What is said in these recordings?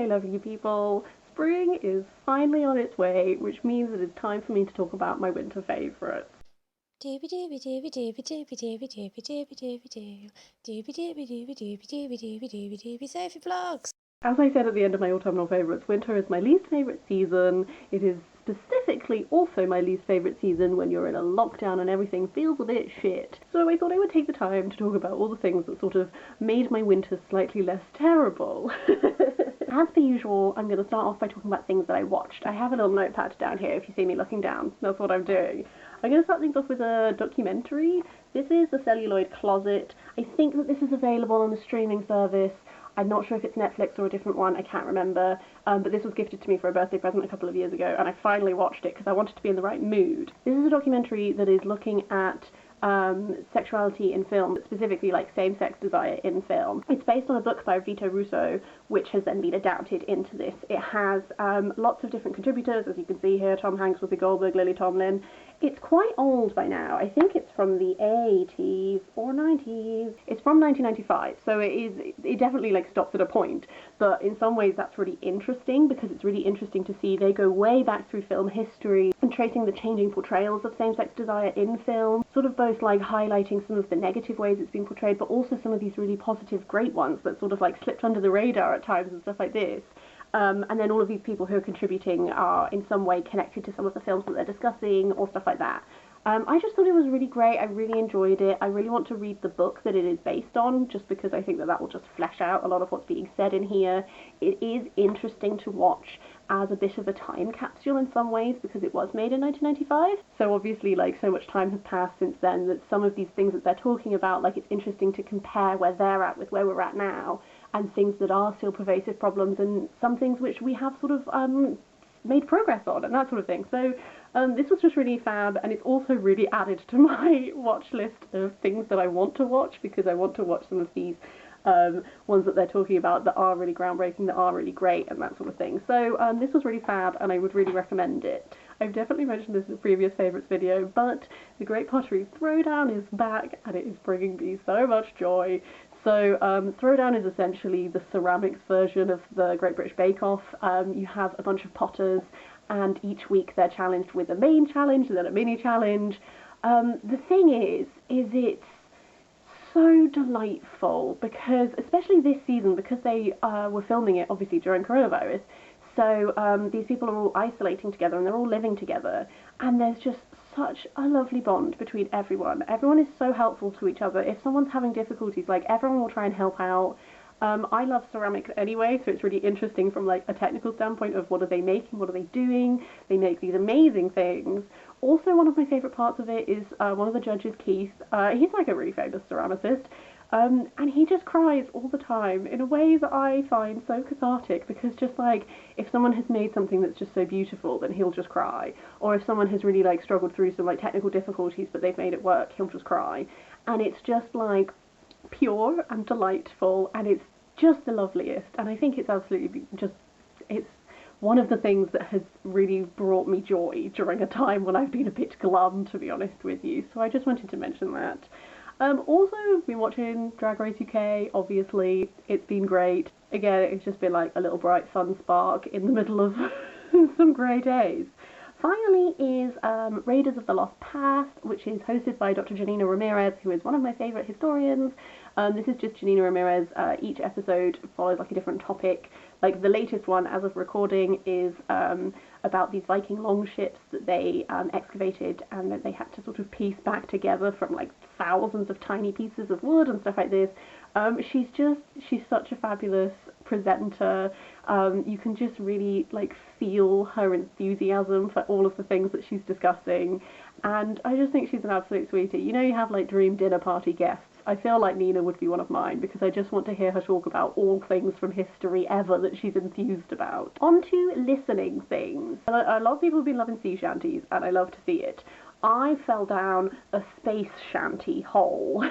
Hey lovely people, spring is finally on its way, which means it is time for me to talk about my winter favourites. Sophie Vlogs. As I said at the end of my autumnal favourites, winter is my least favourite season. It is specifically also my least favourite season when you're in a lockdown and everything feels a bit shit. So I thought I would take the time to talk about all the things that sort of made my winter slightly less terrible. As per usual, I'm going to start off by talking about things that I watched. I have a little notepad down here if you see me looking down. That's what I'm doing. I'm going to start things off with a documentary. This is The Celluloid Closet. I think that this is available on a streaming service. I'm not sure if it's Netflix or a different one, I can't remember, but this was gifted to me for a birthday present a couple of years ago, and I finally watched it because I wanted to be in the right mood. This is a documentary that is looking at sexuality in film, specifically like same-sex desire in film. It's based on a book by Vito Russo, which has then been adapted into this. It has lots of different contributors, as you can see here, Tom Hanks, Whoopi Goldberg, Lily Tomlin. It's quite old by now. I think it's from the 80s or 90s. It's from 1995, so it definitely like stops at a point, but in some ways that's really interesting because it's really interesting to see they go way back through film history and tracing the changing portrayals of same-sex desire in film, sort of both like highlighting some of the negative ways it's been portrayed, but also some of these really positive, great ones that sort of like slipped under the radar at times and stuff like this. And then all of these people who are contributing are in some way connected to some of the films that they're discussing or stuff like that. I just thought it was really great. I really enjoyed it. I really want to read the book that it is based on, just because I think that will just flesh out a lot of what's being said in here. It is interesting to watch as a bit of a time capsule in some ways because it was made in 1995. So obviously, like, so much time has passed since then that some of these things that they're talking about, like, it's interesting to compare where they're at with where we're at now, and things that are still pervasive problems and some things which we have sort of made progress on and that sort of thing. So this was just really fab, and it's also really added to my watch list of things that I want to watch because I want to watch some of these ones that they're talking about that are really groundbreaking, that are really great, and that sort of thing. So this was really fab, and I would really recommend it. I've definitely mentioned this in a previous favourites video, but the Great Pottery Throwdown is back, and it is bringing me so much joy. So Throwdown is essentially the ceramics version of the Great British Bake Off. You have a bunch of potters, and each week they're challenged with a main challenge and then a mini challenge. The thing is it's so delightful because, especially this season, because they were filming it obviously during coronavirus, so these people are all isolating together and they're all living together, and there's just such a lovely bond between everyone. Everyone is so helpful to each other. If someone's having difficulties, like, everyone will try and help out. I love ceramics anyway, so it's really interesting from like a technical standpoint of what are they making, what are they doing. They make these amazing things. Also, one of my favourite parts of it is one of the judges, Keith. He's like a really famous ceramicist. And he just cries all the time in a way that I find so cathartic, because just like if someone has made something that's just so beautiful, then he'll just cry. Or if someone has really like struggled through some like technical difficulties but they've made it work, he'll just cry. And it's just like pure and delightful, and it's just the loveliest. And I think it's absolutely just, it's one of the things that has really brought me joy during a time when I've been a bit glum, to be honest with you. So I just wanted to mention that. Also, been watching Drag Race UK, obviously. It's been great. Again, it's just been like a little bright fun spark in the middle of some grey days. Finally is Raiders of the Lost Past, which is hosted by Dr. Janina Ramirez, who is one of my favourite historians. This is just Janina Ramirez. Each episode follows like a different topic. Like the latest one, as of recording, is about these Viking longships that they excavated and that they had to sort of piece back together from like thousands of tiny pieces of wood and stuff like this. She's such a fabulous presenter. You can just really like feel her enthusiasm for all of the things that she's discussing, and I just think she's an absolute sweetie. You know, you have like dream dinner party guests. I feel like Nina would be one of mine because I just want to hear her talk about all things from history ever that she's enthused about. On to listening things. A lot of people have been loving sea shanties, and I love to see it. I fell down a space shanty hole.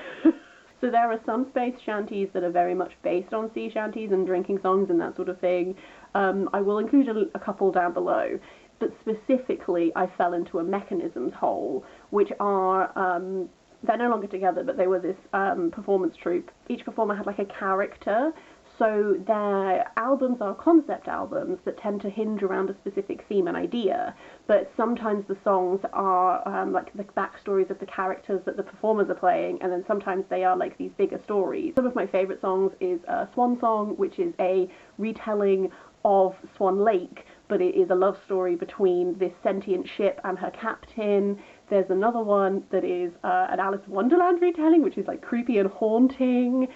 So there are some space shanties that are very much based on sea shanties and drinking songs and that sort of thing. I will include a couple down below. But specifically, I fell into a mechanisms hole, which are they're no longer together, but they were this performance troupe. Each performer had like a character. So their albums are concept albums that tend to hinge around a specific theme and idea, but sometimes the songs are like the backstories of the characters that the performers are playing, and then sometimes they are like these bigger stories. Some of my favourite songs is Swan Song, which is a retelling of Swan Lake, but it is a love story between this sentient ship and her captain. There's another one that is an Alice in Wonderland retelling, which is like creepy and haunting.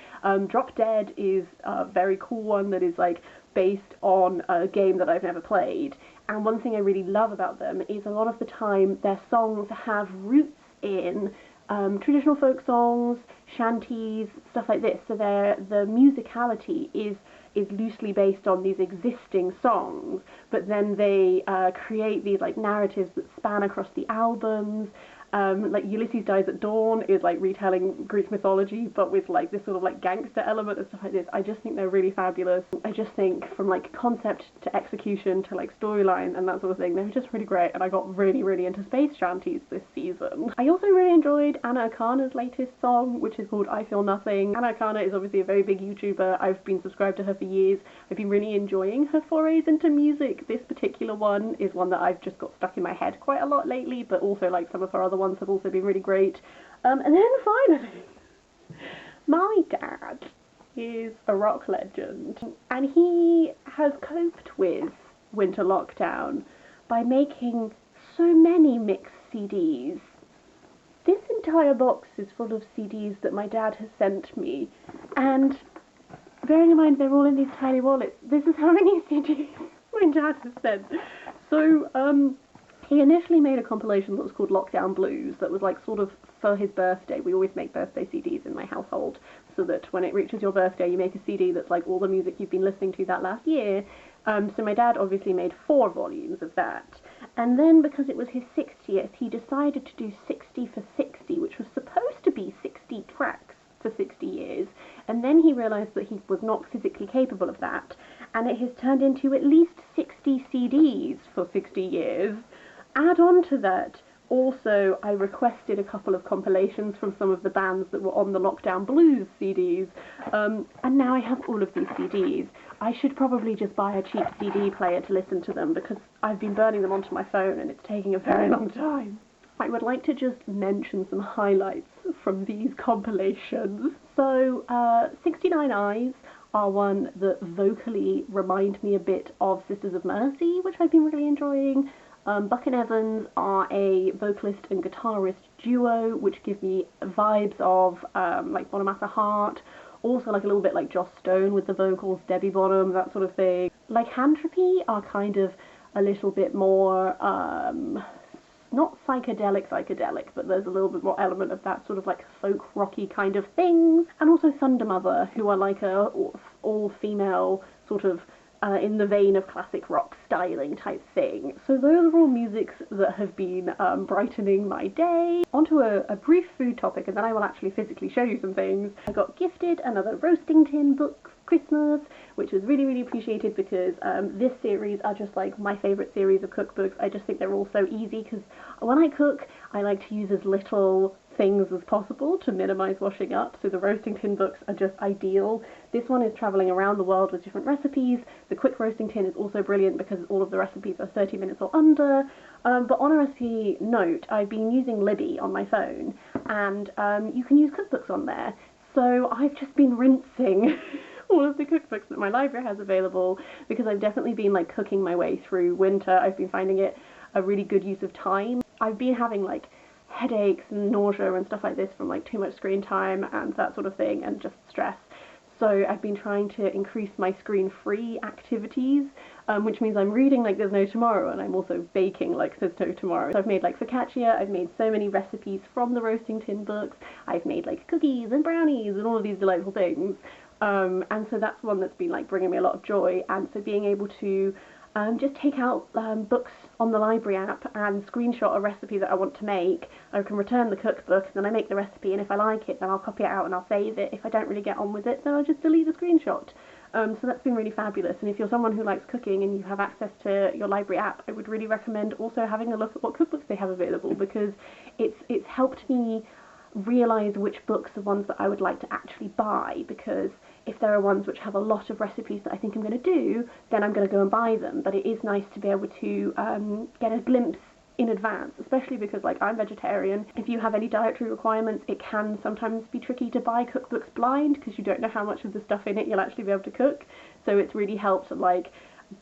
Drop Dead is a very cool one that is like based on a game that I've never played. And one thing I really love about them is a lot of the time their songs have roots in traditional folk songs, shanties, stuff like this. So the musicality is loosely based on these existing songs, but then they create these like narratives that span across the albums. Like Ulysses Dies at Dawn is like retelling Greek mythology, but with like this sort of like gangster element and stuff like this. I just think they're really fabulous. I just think from like concept to execution to like storyline and that sort of thing, they're just really great, and I got really, really into space shanties this season. I also really enjoyed Anna Akana's latest song, which is called I Feel Nothing. Anna Akana is obviously a very big YouTuber. I've been subscribed to her for years. I've been really enjoying her forays into music. This particular one is one that I've just got stuck in my head quite a lot lately, but also like some of her other ones have also been really great. And then finally, my dad is a rock legend, and he has coped with winter lockdown by making so many mixed CDs. This entire box is full of CDs that my dad has sent me, and bearing in mind they're all in these tiny wallets, this is how many CDs my dad has sent. So, he initially made a compilation that was called Lockdown Blues that was like sort of for his birthday. We always make birthday CDs in my household so that when it reaches your birthday you make a CD that's like all the music you've been listening to that last year. So my dad obviously made 4 volumes of that. And then because it was his 60th, he decided to do 60 for 60, which was supposed to be 60 tracks for 60 years. And then he realised that he was not physically capable of that. And it has turned into at least 60 CDs for 60 years. Add on to that, also, I requested a couple of compilations from some of the bands that were on the Lockdown Blues CDs, and now I have all of these CDs. I should probably just buy a cheap CD player to listen to them, because I've been burning them onto my phone and it's taking a very long time. I would like to just mention some highlights from these compilations. So, 69 Eyes are one that vocally remind me a bit of Sisters of Mercy, which I've been really enjoying. Buck and Evans are a vocalist and guitarist duo, which give me vibes of like Bonamassa Hart, also like a little bit like Joss Stone with the vocals, Debbie Bonham, that sort of thing. Like Lycanthropy are kind of a little bit more, not psychedelic, but there's a little bit more element of that sort of like folk rocky kind of things. And also Thunder Mother, who are like a all-female sort of in the vein of classic rock styling type thing. So those are all musics that have been brightening my day. Onto a brief food topic, and then I will actually physically show you some things. I got gifted another roasting tin book for Christmas, which was really, really appreciated, because this series are just like my favourite series of cookbooks. I just think they're all so easy, because when I cook, I like to use as little things as possible to minimise washing up, so the roasting tin books are just ideal. This one is travelling around the world with different recipes. The quick roasting tin is also brilliant because all of the recipes are 30 minutes or under. But on a recipe note, I've been using Libby on my phone, and you can use cookbooks on there. So I've just been rinsing all of the cookbooks that my library has available, because I've definitely been like cooking my way through winter. I've been finding it a really good use of time. I've been having like headaches and nausea and stuff like this from like too much screen time and that sort of thing, and just stress. So I've been trying to increase my screen-free activities, which means I'm reading like there's no tomorrow, and I'm also baking like there's no tomorrow. So I've made like focaccia, I've made so many recipes from the roasting tin books, I've made like cookies and brownies and all of these delightful things. And so that's one that's been like bringing me a lot of joy, and so being able to just take out books on the library app and screenshot a recipe that I want to make. I can return the cookbook, and then I make the recipe, and if I like it then I'll copy it out and I'll save it. If I don't really get on with it, then I'll just delete the screenshot. So that's been really fabulous, and if you're someone who likes cooking and you have access to your library app, I would really recommend also having a look at what cookbooks they have available, because it's helped me realise which books are ones that I would like to actually buy, because if there are ones which have a lot of recipes that I think I'm going to do, then I'm going to go and buy them. But it is nice to be able to get a glimpse in advance, especially because, like, I'm vegetarian. If you have any dietary requirements, it can sometimes be tricky to buy cookbooks blind because you don't know how much of the stuff in it you'll actually be able to cook. So it's really helped, like,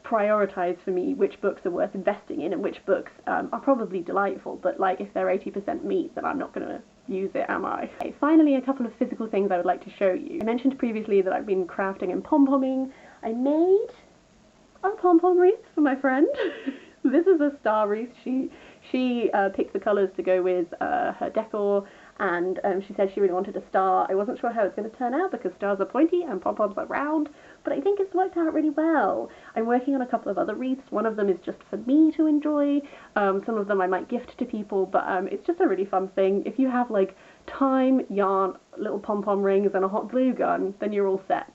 prioritize for me which books are worth investing in and which books are probably delightful, but like if they're 80% meat, then I'm not going to use it, am I? Okay, finally, a couple of physical things I would like to show you. I mentioned previously that I've been crafting and pom-pomming. I made a pom-pom wreath for my friend. This is a star wreath. She picked the colours to go with her decor, and she said she really wanted a star. I wasn't sure how it's going to turn out because stars are pointy and pom-poms are round, but I think it's worked out really well. I'm working on a couple of other wreaths. One of them is just for me to enjoy. Some of them I might gift to people, but it's just a really fun thing. If you have like time, yarn, little pom-pom rings and a hot glue gun, then you're all set.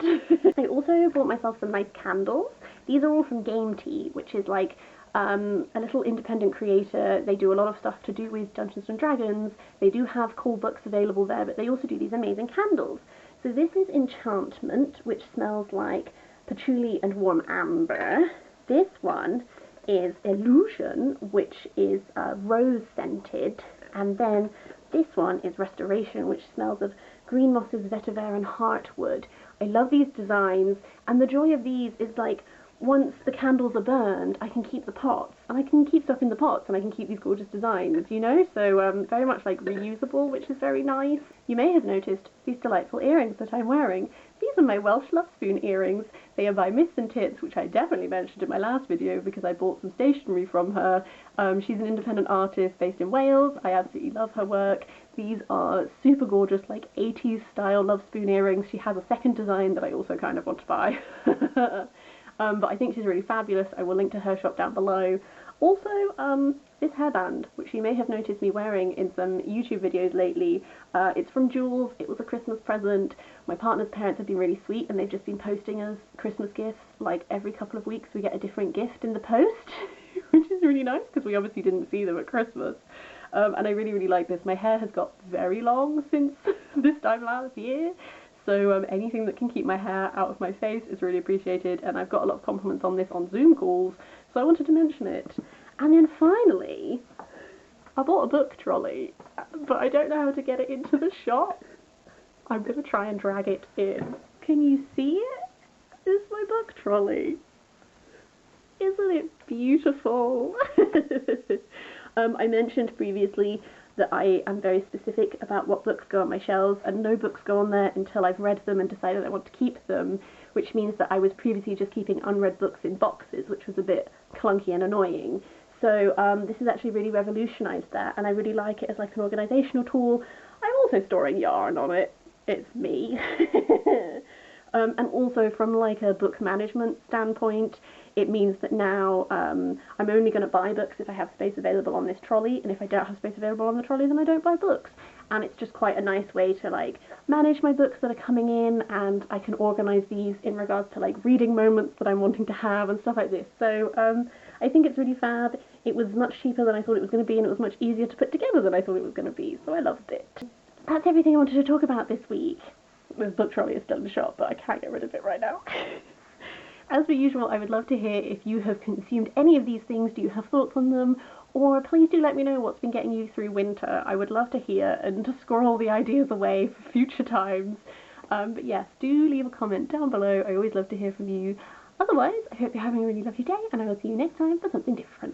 I also bought myself some nice candles. These are all from Game Tea, which is like a little independent creator. They do a lot of stuff to do with Dungeons and Dragons. They do have cool books available there, but they also do these amazing candles. So this is Enchantment, which smells like patchouli and warm amber. This one is Illusion, which is rose scented, and then this one is Restoration, which smells of green mosses, vetiver and heartwood. I love these designs, and the joy of these is like once the candles are burned, I can keep the pots, and I can keep stuff in the pots, and I can keep these gorgeous designs, you know? So very much like reusable, which is very nice. You may have noticed these delightful earrings that I'm wearing. These are my Welsh Love Spoon earrings. They are by Miss and Tits, which I definitely mentioned in my last video because I bought some stationery from her. She's an independent artist based in Wales. I absolutely love her work. These are super gorgeous, like 80s style Love Spoon earrings. She has a second design that I also kind of want to buy. But I think she's really fabulous. I will link to her shop down below. Also, this hairband, which you may have noticed me wearing in some YouTube videos lately. It's from Jules. It was a Christmas present. My partner's parents have been really sweet, and they've just been posting us Christmas gifts. Like every couple of weeks we get a different gift in the post, which is really nice because we obviously didn't see them at Christmas. And I really, really like this. My hair has got very long since this time last year. So anything that can keep my hair out of my face is really appreciated, and I've got a lot of compliments on this on Zoom calls, so I wanted to mention it. And then finally, I bought a book trolley, but I don't know how to get it into the shop. I'm going to try and drag it in. Can you see it? This is my book trolley. Isn't it beautiful? I mentioned previously that I am very specific about what books go on my shelves, and no books go on there until I've read them and decided I want to keep them, which means that I was previously just keeping unread books in boxes, which was a bit clunky and annoying. So this has actually really revolutionised that, and I really like it as like an organisational tool. I'm also storing yarn on it. It's me. And also from like a book management standpoint, it means that now I'm only going to buy books if I have space available on this trolley, and if I don't have space available on the trolley, then I don't buy books. And it's just quite a nice way to like manage my books that are coming in, and I can organise these in regards to like reading moments that I'm wanting to have and stuff like this. So I think it's really fab. It was much cheaper than I thought it was going to be, and it was much easier to put together than I thought it was going to be, so I loved it. That's everything I wanted to talk about this week. This book trolley is still in the shop, but I can't get rid of it right now. As per usual, I would love to hear if you have consumed any of these things. Do you have thoughts on them? Or please do let me know what's been getting you through winter. I would love to hear and to squirrel all the ideas away for future times. But yes, do leave a comment down below. I always love to hear from you. Otherwise, I hope you're having a really lovely day, and I will see you next time for something different.